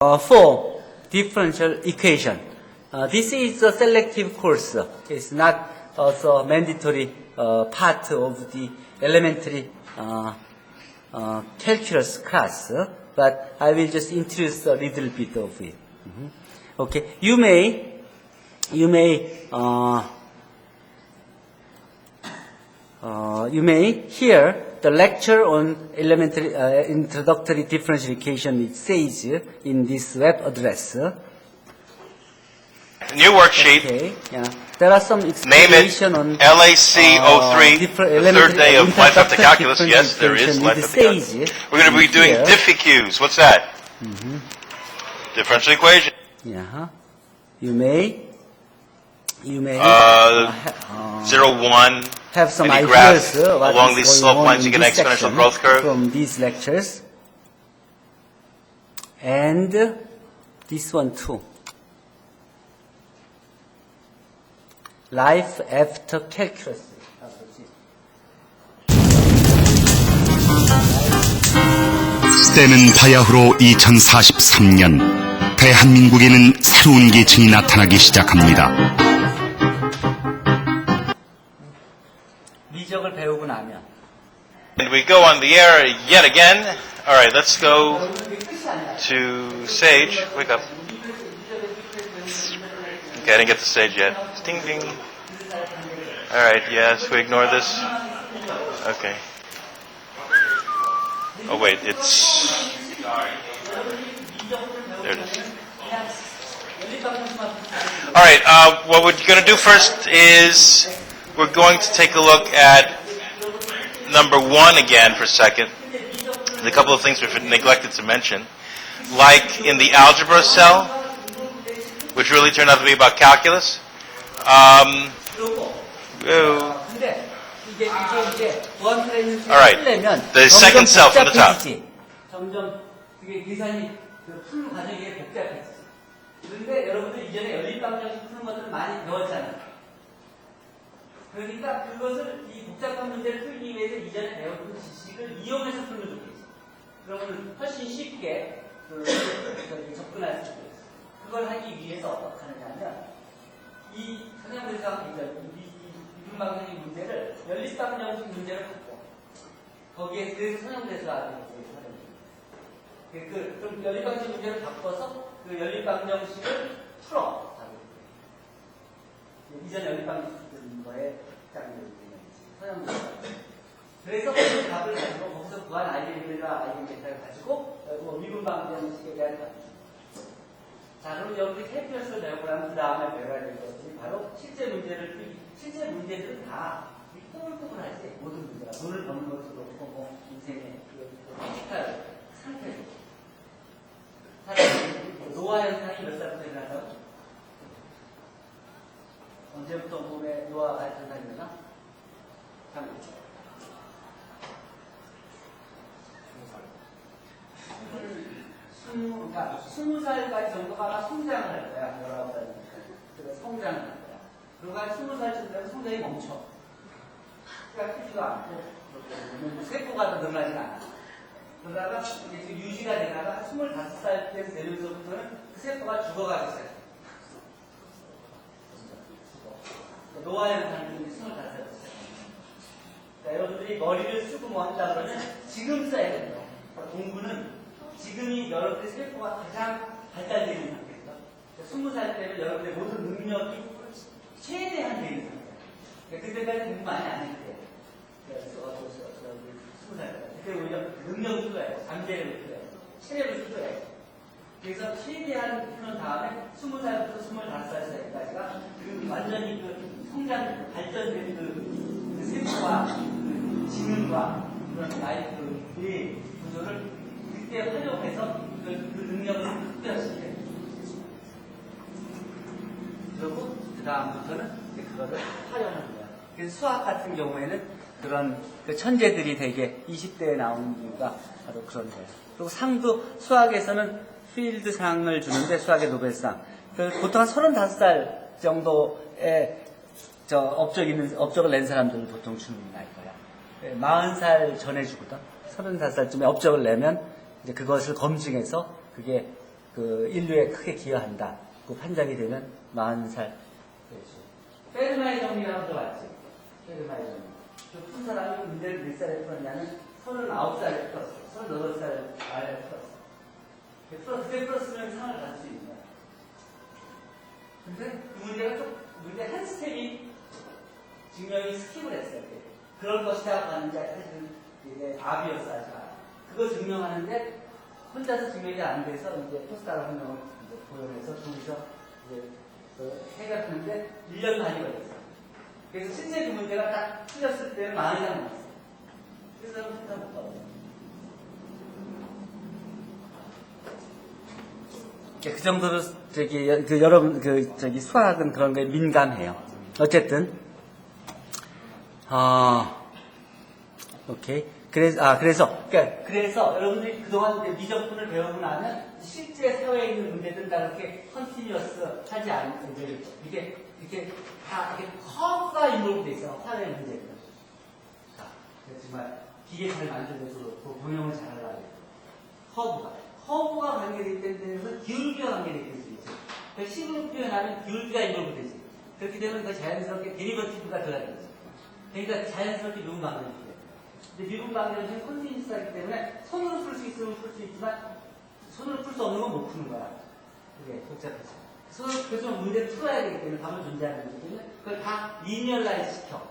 4 differential equation. This is a selective course. It's not also mandatory part of the elementary calculus class, but I will just introduce a little bit of it. Okay, you may hear the lecture on elementary introductory differential equation with Sage in this web address. New worksheet. Okay, yeah. There are some Name explanation it on LAC03, the third day of Life After Calculus. Yes, there is Life After Calculus. We're going to be doing diffie-Qs. What's that? Differential equation. Yeah. You may 0, 1. have some Any ideas graph along these slope lines, you get an exponential growth curve. From these lectures. And this one too. Life after calculus. 때는 바야흐로 2043년. 대한민국에는 새로운 계층이 나타나기 시작합니다. 미적을 배우고 나면. And we go on the air yet again. All right, let's go to Sage. Wake up. Okay, I didn't get to Sage yet. Ding, ding. All right, yes, we ignore this. Okay. Oh, wait, it's... There it is. All right, what we're going to do first is we're going to take a look at number 1 again for a second. There's a couple of things we've neglected to mention. Like in the algebra cell, which really turned out to be about calculus. All right, the second cell from the top. 점점 그게 계산이 푸는 과정이 복잡해지지. 그런데 여러분들 이전에 연립방정식 푸는 것들을 많이 배웠잖아요. 그러니까 그것을 이 복잡한 문제를 풀기 위해서 이전에 배웠던 지식을 이용해서 풀면 좋겠지. 그러면 훨씬 쉽게 접근할 수 있어요. 그걸 하기 위해서 어떻게 하느냐면 이 선형대상 이분방정식 문제를 연립방정식 문제로 바꿔. 거기에 그래서 선형대수가 그럼 연립방정식 문제를 바꿔서 그 연립방정식을 풀어. 이전 연립방정식 거에 선형대수. 그래서 그 답을 가지고 거기서 구한 아이덴티티와 아이덴티티를 가지고 미분방정식에 대한 답. 자, 그럼 여러분들이 캘큘러스를 배우고 나면 그 다음에 배워야 될 것이 바로 실제 문제를 풀기. 실제 문제들은 다 꼬불꼬불하지. 모든 문제가. 돈을 버는 것도 그렇고, 인생의 피지컬 상태. 노화 현상이 몇 살부터 일어나요? 언제부터 몸에 노화 현상이 일어나? 20살까지 정도가 아마 성장을 할 거야. 19살이니까. 성장을 할 거야. 그러고 한 20살쯤 되면 성장이 멈춰. 그러니까 크지도 않고, 세포가 더 늘어나진 않아. 그러다가 이제 유지가 되다가 25살 때 내려서부터는 그 세포가 죽어가기 시작해. 노화 현상이 25살. 자, 여러분들이 머리를 쓰고 뭐 한다 그러면 지금 써야 돼요. 공부는 지금이 여러분의 세포가 가장 발달되어 있는 상태입니다. 20살 때는 여러분의 모든 능력이 최대한 되어 있는 상태예요. 그때까지 공부 많이 안 했대요. 20살 때. 그때 오히려 능력을 풀어야 돼. 잠재력을 풀어야 돼. 체력을 풀어야 돼. 그래서 최대한 푸는 다음에 20살부터 25살까지가 그 완전히 그 성장, 발전된 그 세포와 그 지능과 그런 나의 그 구조를 그때 활용해서 그 능력을 특별시켜요. 그리고 그 다음부터는 그거를 활용하는 거야. 그래서 수학 같은 경우에는 그런 그 천재들이 되게 20대에 나오는 이유가 바로 그런 거예요. 그리고 상도 수학에서는 필드상을 주는데 수학의 노벨상. 보통 한 35살 정도의 업적을 낸 사람들을 보통 주는 날 거야. 40살 전에 주거든. 35살쯤에 업적을 내면 이제 그것을 검증해서 그게 그 인류에 크게 기여한다. 그 판정이 되면 40살. 페르마의 정리라고 들어봤지? 페르마의 정리. 푼 사람이 문제를 몇 살에 풀었냐면 39살에 풀었어. 38살 말에 풀었어. 그때 풀었으면 상을 받을 수 있는 거야. 근데 그 문제가 문제 한 스텝이 증명이 스킵을 했어요. 그런 것이라고 하는데 사실은 이게 답이었어, 아직. 그거 증명하는데 혼자서 증명이 안 돼서 이제 포스타라 설명을 고용해서 둘이서 이제 해결하는데 1년 반이 걸렸어요. 그래서 실제 그 문제가 딱 틀렸을 때는 40이 남았어요. 그래서 혼자 못 가고. 그 정도로 여러분 수학은 그런 거에 민감해요. 어쨌든 오케이. 그래서 여러분들이 그동안 미적분을 배우고 나면 실제 사회에 있는 문제들은 다 그렇게 컨티뉴어스 하지 않는 문제들. 이렇게 다 이렇게 커브가 인volved 돼 있어. 사회 문제들. 자, 정말 기계 잘 만들어서 그 공용을 잘 하려고 해요. 커브가 관계되기 때문에 기울기가 관계되기 때문이죠. 그러니까 식으로 표현하면 기울기가 인volved 되지. 그렇게 되면 그 자연스럽게 데리버티브가 들어가는 거죠. 그러니까 자연스럽게 미분 방정식이 돼요. 근데 미분 방정식은 컨티뉴스하기 때문에 손으로 풀 수 있으면 풀 수 있지만 손으로 풀 수 없는 건 못 푸는 거야. 그게 복잡해서. 그래서 문제를 풀어야 되기 때문에 답을 존재하는 거기 때문에 그걸 다 리니얼라이즈 시켜.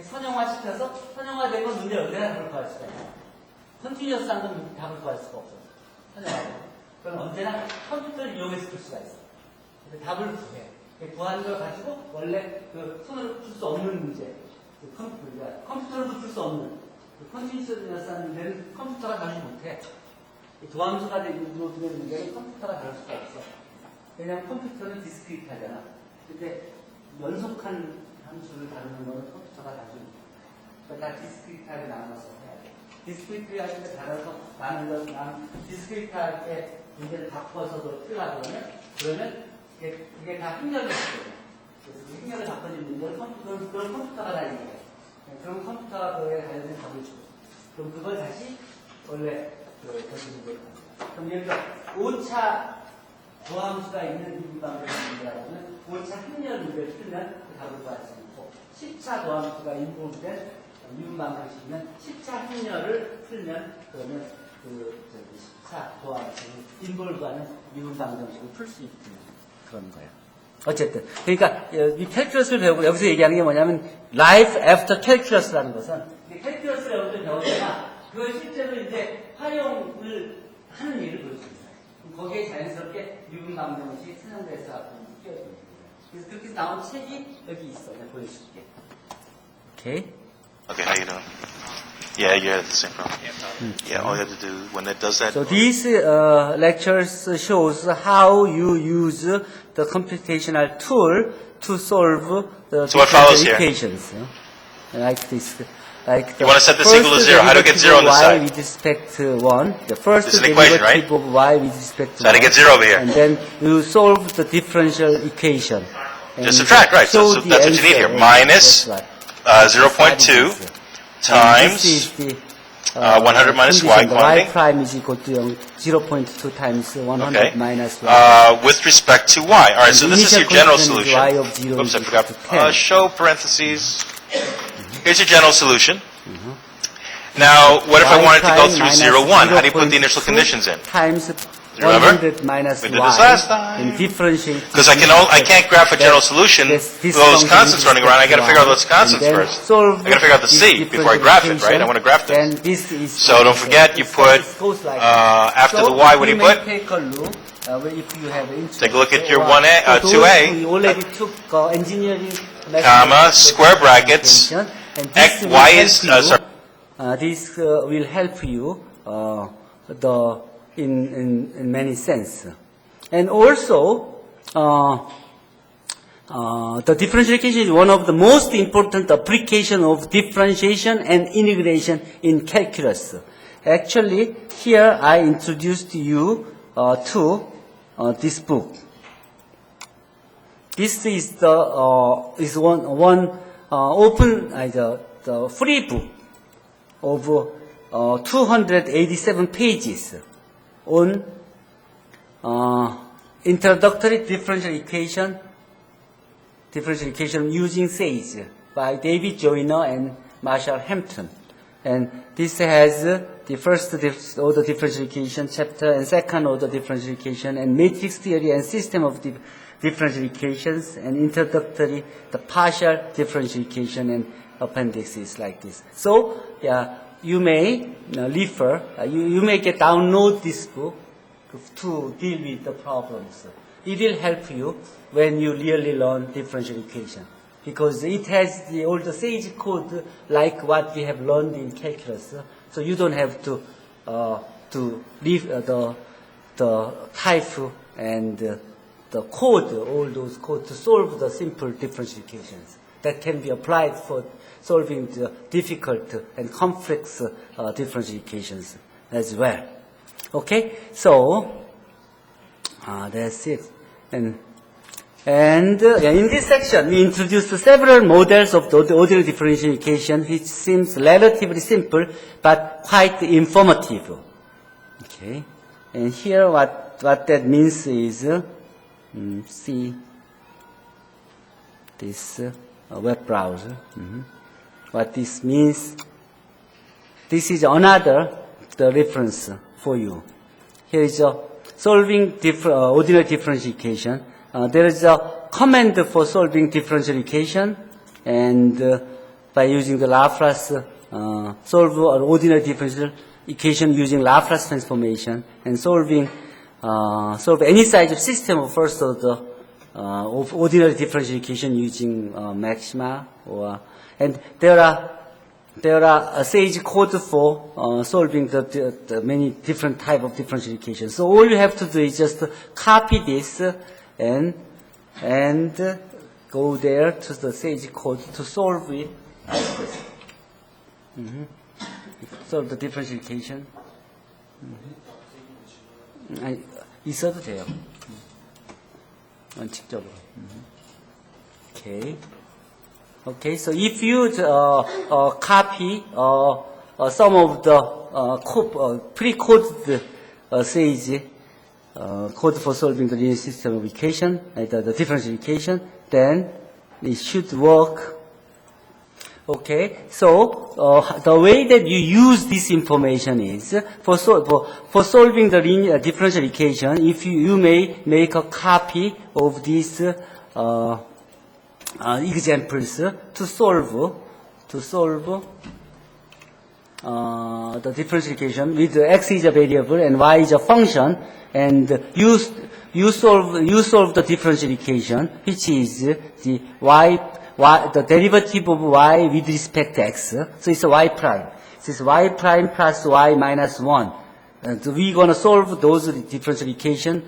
선형화 시켜서 선형화된 건 문제 언제나 답을 구할 수가 있어. 컨티뉴어스한 건 답을 구할 수가 없어. 선형화된 건. 그건 언제나 컴퓨터를 이용해서 풀 수가 있어. 답을 구해. 구하는 걸 가지고 원래 그 손으로 풀 수 없는 문제. 컴퓨터로도 풀 수 없는 컨티뉴어스한 문제는 컴퓨터가 다루지 못해. 도함수가 되는 문제는 컴퓨터가 다룰 수가 없어. 왜냐하면 컴퓨터는 디스크리트하잖아. 근데 연속한 함수를 다루는 거는 컴퓨터가 다루지 못해. 그러니까 다 디스크리트하게 나눠서 해야 돼. 디스크리트하게 달아서 나는 건 디스크리트할 때 문제를 바꿔서도 풀려고 그러면 그게 다 행렬을 바꿔요. 그래서 행렬을 바꿔진 문제를 그런 컴퓨터가 다니는 거예요. 그럼 컴퓨터가 그거에 관련된 답을 주고, 그럼 그걸 다시 원래 거기 문제를 합니다. 그럼 예를 들어 5차 도함수가 있는 미분방정식 문제라고는 5차 행렬 문제를 풀면 그 답을 구할 수 있고, 10차 도함수가 인volved 미분방정식이면 10차 행렬을 풀면 그러면 10차 도함수를 인볼브하는 미분방정식을 풀 수 있는 그런 거예요. 어쨌든 그러니까 이 캘큘러스를 배우고 여기서 얘기하는 게 뭐냐면 life after calculus라는 것은 캘큘러스를 여러분들 배우거나 그걸 실제로 이제 활용을 하는 일을 볼 수 있어요. 거기에 자연스럽게 미분방정식이 선형돼서 끼어듭니다. 그래서 그렇게 나온 책이 여기 있어. 내가 보여줄게. 오케이. Okay, how you doing? Yeah, you had the same problem. Yeah, all you have to do when it does that. So these lectures shows how you use the computational tool to solve the So what follows here? equations. Like this. Like You want to set this equal to 0. How do we get 0 on the y side? with respect to 1. The first This is an equation, right? derivative of y with respect to So how do 1. you get 0 over here? And then you solve the differential equation. Just subtract, right? So that's what you need here. Minus 0.2 times 100 minus y y quantity. prime is equal to 0.2 times 100 Okay. minus y. With respect to y. All right, so this is your general Initial solution. condition is y of 0 Oops, I is forgot. equal to 10. Show parentheses. Here's your general solution. Now, what if I wanted to go through 0, 1? How do you put the initial conditions in? Times remember? 100 minus We did y. this last time. And differentiate. Because I can't graph a general solution with those constants running around. I got to figure out those constants first. I got to figure out the c before I graph it, right? I want to graph this. So don't forget, you put after the y. What do you put? Take a look. If you have interest. Take a look at your For 1a, those 2a. who already took engineering Comma, square brackets, and x, this will y help is, you, sorry. this will help you in many sense. And also, the differential equation is one of the most important application of differentiation and integration in calculus. Actually, here I introduced you to this book. This is the one open the free book of 287 pages on Introductory Differential Equation using Sage by David Joyner and Marshall Hampton. And this has the first order differential equation chapter and second order differential equation and matrix theory and system of differential equations and introductory the partial differential equation and appendixes like this. So yeah, you may refer, you may download this book to deal with the problems. It will help you when you really learn differential equation, because it has all the Sage code like what we have learned in calculus. So you don't have to leave the type and the code, all those codes to solve the simple differential equations that can be applied for solving the difficult and complex differential equations as well. Okay, so that's it. And in this section, we introduced several models of the ordinary differential equation, which seems relatively simple but quite informative. Okay, and here what that means is, see this web browser. What this means, this is another the reference for you. Here is a solving ordinary differential equation. There is a command for solving differential equation, and by using the Laplace, solve an ordinary differential equation using Laplace transformation, and solve any size of system of first order of ordinary differential equation using maxima, and there are a Sage code for solving the many different type of differential equations. So all you have to do is just copy this and go there to the Sage code to solve it. Solve the differential equation. 있어도 돼요. 원칙적으로. Okay. Okay, so if you copy some of the pre-coded Sage code for solving the linear system of equation, the differential equation, then it should work. Okay, so the way that you use this information is for solving the linear differential equation. If you may make a copy of these examples to solve the differential equation with x is a variable and y is a function, and you solve the differential equation, which is the the derivative of y with respect to x. So it's a y prime. So it's y prime plus y minus 1. And so we're going to solve those differential equation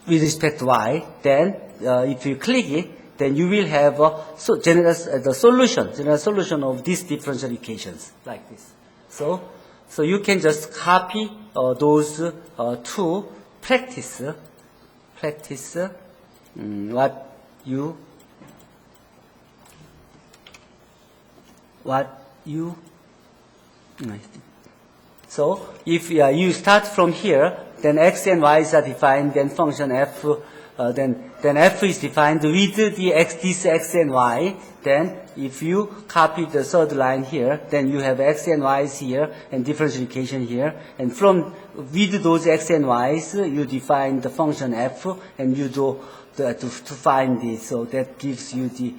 with respect to y. Then if you click it, then you will have the general solution of these differential equations like this. So you can just copy those to practice so if you start from here, then x and y's are defined, then function f, then f is defined with this x and y. Then if you copy the third line here, then you have x and y's here and differential equation here, and with those x and y's you define the function f, and you do to find it. So that gives you the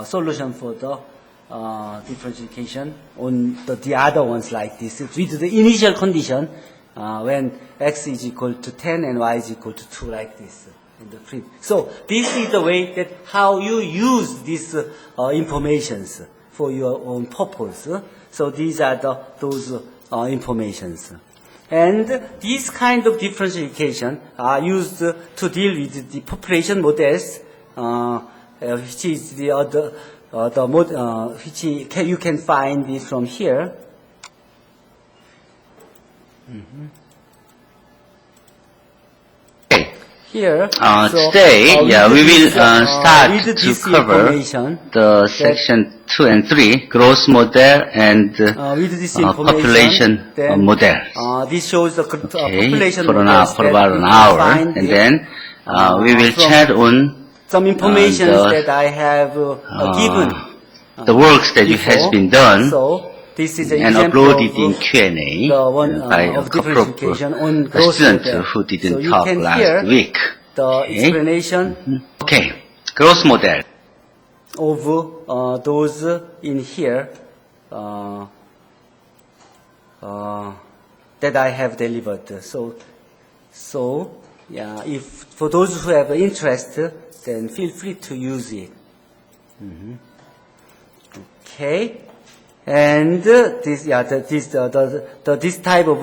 solution for the differential equation on the other ones like this, with the initial condition when x is equal to 10 and y is equal to 2 like this in the print. So this is the way that how you use these informations for your own purpose. So these are those informations. And these kind of differential equations are used to deal with the population models, which is which you can find it from here. Here, today, we will start to cover the section 2 and 3, growth model and with this information, population then, model. This shows the Okay, population for models about that an we hour, find and it, then we will from chat on some information the- that I have given the works that has before. been done So this is an and example uploaded of in Q&A the one by a of couple of differentiation on growth students model. who So didn't you talk can last hear week. the Okay. explanation Okay, growth model. of those in here that I have delivered. So yeah, if for those who have interest, then feel free to use it. Okay, and this this type of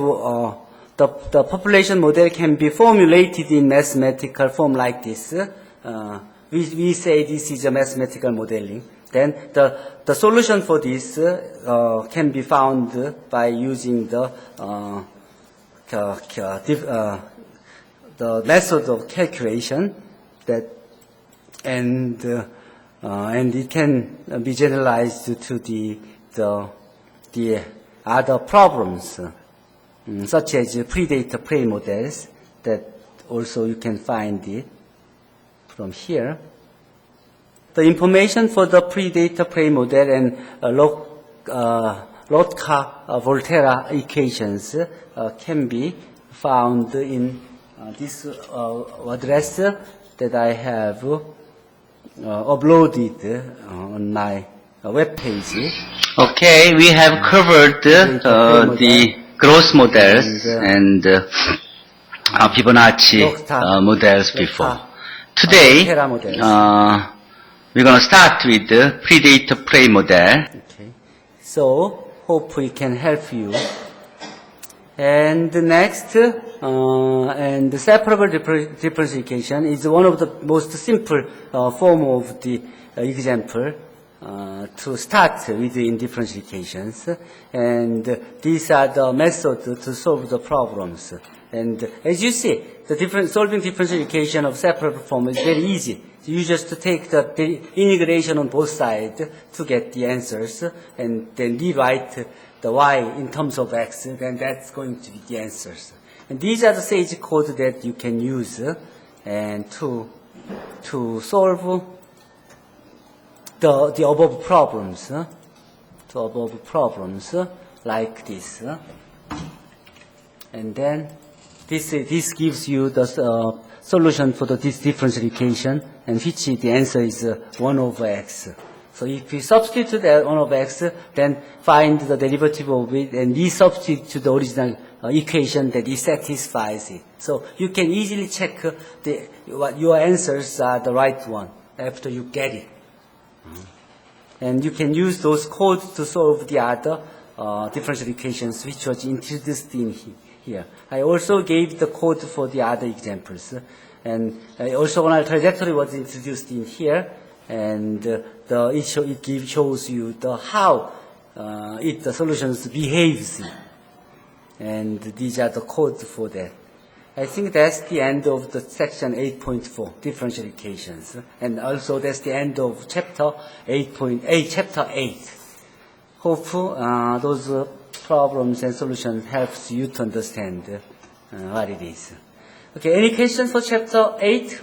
the population model can be formulated in mathematical form like this. We say this is a mathematical modeling. Then the solution for this can be found by using the method of calculation that and it can be generalized to the other problems such as predator prey models that also you can find it from here. The information for the predator prey model and Lotka-Volterra equations can be found in this address that I have uploaded on my web page. Okay, we have covered the growth models and Fibonacci models before. Today, we're going to start with the predator-prey model. Okay. So, hope we can help you. And next, and the separable differentiation is one of the most simple form of the example to start with in differentiations. And these are the methods to solve the problems. And as you see, the solving differential equation of separable form is very easy. You just take the integration on both sides to get the answers, and then rewrite the y in terms of x, then that's going to be the answers. And these are the Sage code that you can use and to solve the above problems, like this. And then this gives you the solution for this differential equation, and which the answer is 1 over x. So if you substitute that 1 over x, then find the derivative of it and resubstitute to the original equation that it satisfies it. So you can easily check what your answers are the right one after you get it. And you can use those codes to solve the other differential equations which was introduced in here. I also gave the code for the other examples. And also one trajectory was introduced in here, and it shows you how the solutions behaves. And these are the codes for that. I think that's the end of the section 8.4, differential equations. And also that's the end of chapter 8.8, chapter 8. Hope those problems and solutions helps you to understand what it is. Okay, any questions for chapter 8?